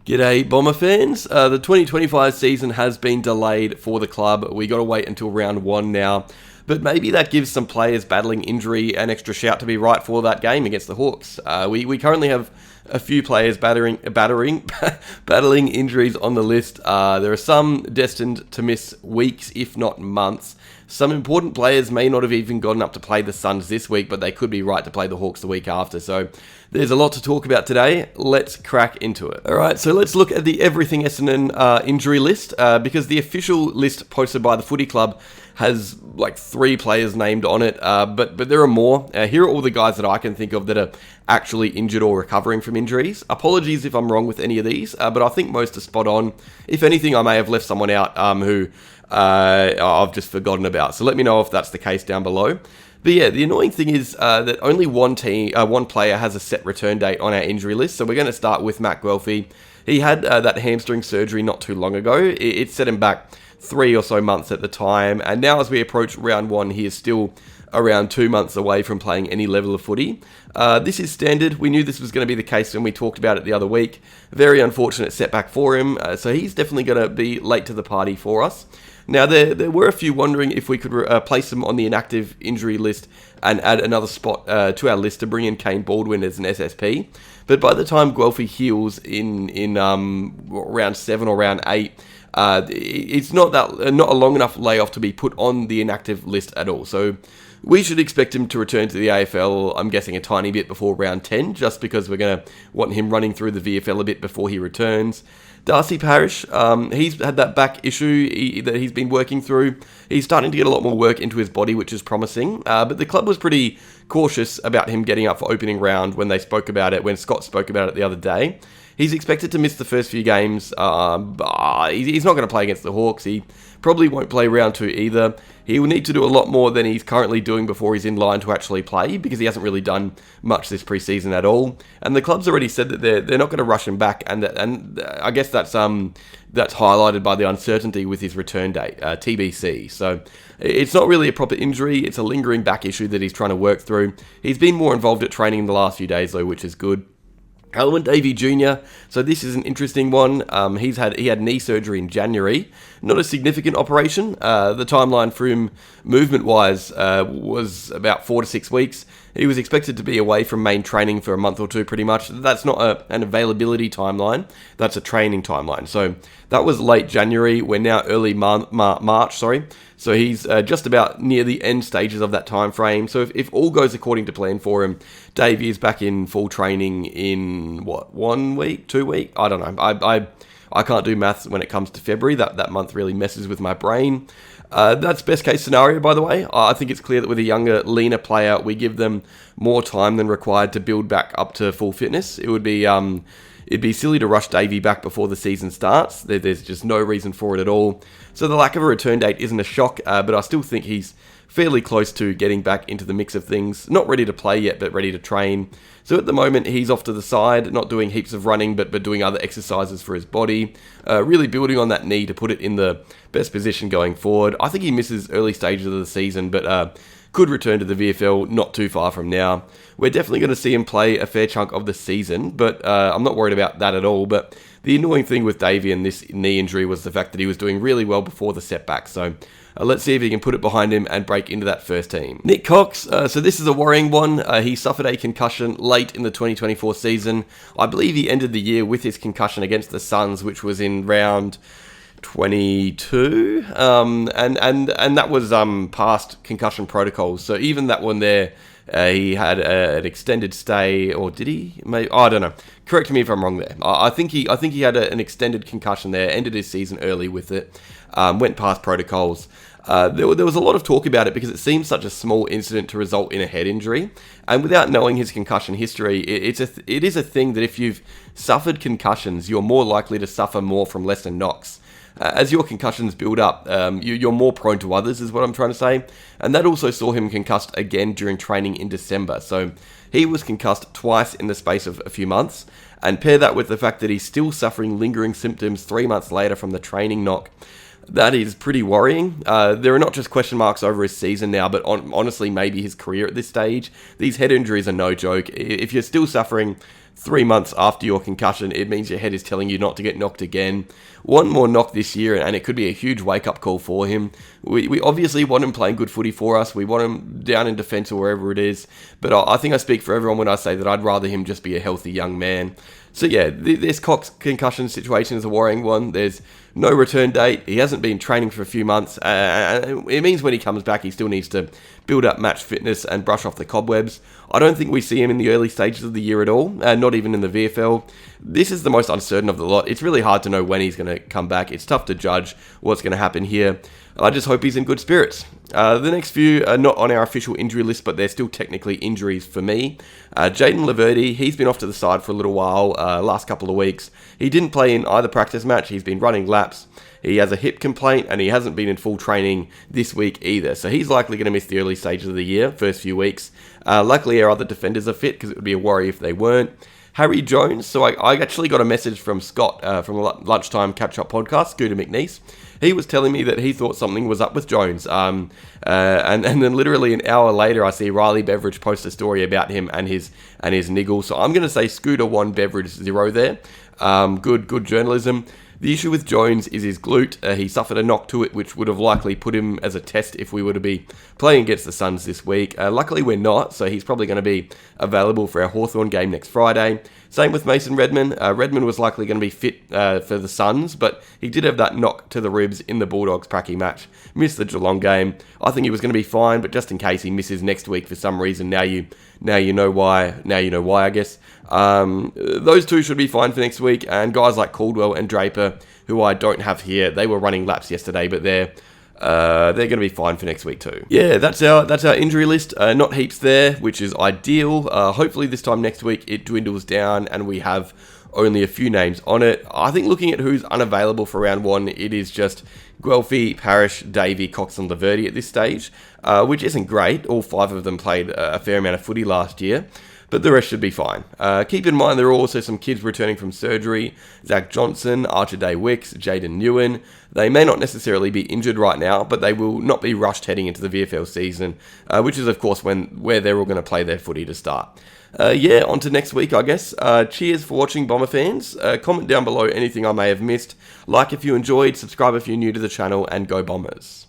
G'day Bomber fans. The 2025 season has been delayed for the club. We got to wait until round 1 now. But maybe that gives some players battling injury an extra shout to be right for that game against the Hawks. We currently have a few players battling injuries on the list. There are some destined to miss weeks, if not months. Some important players may not have even gotten up to play the Suns this week, but they could be right to play the Hawks the week after. So there's a lot to talk about today. Let's crack into it. All right, so let's look at the Everything Essendon injury list, because the official list posted by the Footy Club has like 3 players named on it, but there are more. Here are all the guys that I can think of that are actually injured or recovering from injuries. Apologies if I'm wrong with any of these, but I think most are spot on. If anything, I may have left someone out who I've just forgotten about. So let me know if that's the case down below. But yeah, the annoying thing is that only one player has a set return date on our injury list. So we're going to start with Matt Guelphy. He had that hamstring surgery not too long ago. It set him back 3 or so months at the time, and now as we approach round 1, he is still around 2 months away from playing any level of footy. This is standard. We knew this was going to be the case when we talked about it the other week. Very unfortunate setback for him, so he's definitely going to be late to the party for us. Now, there were a few wondering if we could place him on the inactive injury list and add another spot to our list to bring in Kane Baldwin as an SSP. But by the time Guelphy heals in round 7 or round 8, it's not a long enough layoff to be put on the inactive list at all. So we should expect him to return to the AFL, I'm guessing a tiny bit before round 10, just because we're going to want him running through the VFL a bit before he returns. Darcy Parish, he's had that back issue that he's been working through. He's starting to get a lot more work into his body, which is promising. But the club was pretty cautious about him getting up for opening round when they spoke about it, when Scott spoke about it the other day. He's expected to miss the first few games. He's not going to play against the Hawks. He probably won't play round 2 either. He will need to do a lot more than he's currently doing before he's in line to actually play, because he hasn't really done much this preseason at all. And the club's already said that they're not going to rush him back, and I guess that's highlighted by the uncertainty with his return date, TBC. So it's not really a proper injury. It's a lingering back issue that he's trying to work through. He's been more involved at training in the last few days though, which is good. Alwyn Davey Jr. So this is an interesting one. He had knee surgery in January. Not a significant operation. The timeline for him, movement-wise, was about 4 to 6 weeks. He was expected to be away from main training for a month or two, pretty much. That's not an availability timeline. That's a training timeline. So that was late January. We're now early March. So he's just about near the end stages of that time frame. So if all goes according to plan for him, Davey is back in full training in, 1 week, 2 weeks? I don't know. I can't do maths when it comes to February. That month really messes with my brain. That's best case scenario, by the way. I think it's clear that with a younger, leaner player, we give them more time than required to build back up to full fitness. It'd be silly to rush Davey back before the season starts. There's just no reason for it at all. So the lack of a return date isn't a shock, but I still think he's fairly close to getting back into the mix of things. Not ready to play yet, but ready to train. So at the moment, he's off to the side, not doing heaps of running, but doing other exercises for his body. Really building on that knee to put it in the best position going forward. I think he misses early stages of the season, but could return to the VFL not too far from now. We're definitely going to see him play a fair chunk of the season, but I'm not worried about that at all. But the annoying thing with Davey and this knee injury was the fact that he was doing really well before the setback. So let's see if he can put it behind him and break into that first team. Nik Cox, so this is a worrying one. He suffered a concussion late in the 2024 season. I believe he ended the year with his concussion against the Suns, which was in round 22, and that was past concussion protocols. So even that one there, he had an extended stay, or did he? Maybe, I don't know. Correct me if I'm wrong there. I think he had an extended concussion there. Ended his season early with it. Went past protocols. There was a lot of talk about it because it seems such a small incident to result in a head injury. And without knowing his concussion history, it is a thing that if you've suffered concussions, you're more likely to suffer more from lesser knocks. As your concussions build up, you're more prone to others, is what I'm trying to say. And that also saw him concussed again during training in December. So he was concussed twice in the space of a few months. And pair that with the fact that he's still suffering lingering symptoms 3 months later from the training knock. That is pretty worrying. There are not just question marks over his season now, but honestly, maybe his career at this stage. These head injuries are no joke. If you're still suffering 3 months after your concussion, it means your head is telling you not to get knocked again. One more knock this year, and it could be a huge wake-up call for him. We obviously want him playing good footy for us. We want him down in defence or wherever it is. But I think I speak for everyone when I say that I'd rather him just be a healthy young man. So yeah, this Cox concussion situation is a worrying one. There's no return date. He hasn't been training for a few months. It means when he comes back, he still needs to build up match fitness and brush off the cobwebs. I don't think we see him in the early stages of the year at all, not even in the VFL. This is the most uncertain of the lot. It's really hard to know when he's going to come back. It's tough to judge what's going to happen here. I just hope he's in good spirits. The next few are not on our official injury list, but they're still technically injuries for me. Jaden Laverty, he's been off to the side for a little while, last couple of weeks. He didn't play in either practice match. He's been running laps. He has a hip complaint, and he hasn't been in full training this week either. So he's likely going to miss the early stages of the year, first few weeks. Luckily, our other defenders are fit, because it would be a worry if they weren't. Harry Jones, so I actually got a message from Scott from a lunchtime catch-up podcast, Scooter McNeese. He was telling me that he thought something was up with Jones. And then literally an hour later, I see Riley Beveridge post a story about him and his niggle. So I'm going to say Scooter 1, Beveridge 0 there. Good journalism. The issue with Jones is his glute. He suffered a knock to it, which would have likely put him as a test if we were to be playing against the Suns this week. Luckily, we're not, so he's probably going to be available for our Hawthorn game next Friday. Same with Mason Redman. Redman was likely going to be fit for the Suns, but he did have that knock to the ribs in the Bulldogs-Pracky match. Missed the Geelong game. I think he was going to be fine, but just in case he misses next week for some reason, now you know why. Now you know why, I guess. Those two should be fine for next week, and guys like Caldwell and Draper, who I don't have here, they were running laps yesterday, but they're going to be fine for next week too. Yeah, that's our injury list. Not heaps there, which is ideal. Hopefully this time next week it dwindles down and we have only a few names on it. I think looking at who's unavailable for round one, it is just Guelphy, Parish, Davey, Cox and Laverty at this stage, which isn't great. All 5 of them played a fair amount of footy last year, but the rest should be fine. Keep in mind there are also some kids returning from surgery. Zach Johnson, Archer Day Wicks, Jaden Newen. They may not necessarily be injured right now, but they will not be rushed heading into the VFL season, which is of course where they're all going to play their footy to start. On to next week, I guess. Cheers for watching, Bomber fans. Comment down below anything I may have missed. Like if you enjoyed, subscribe if you're new to the channel, and go Bombers.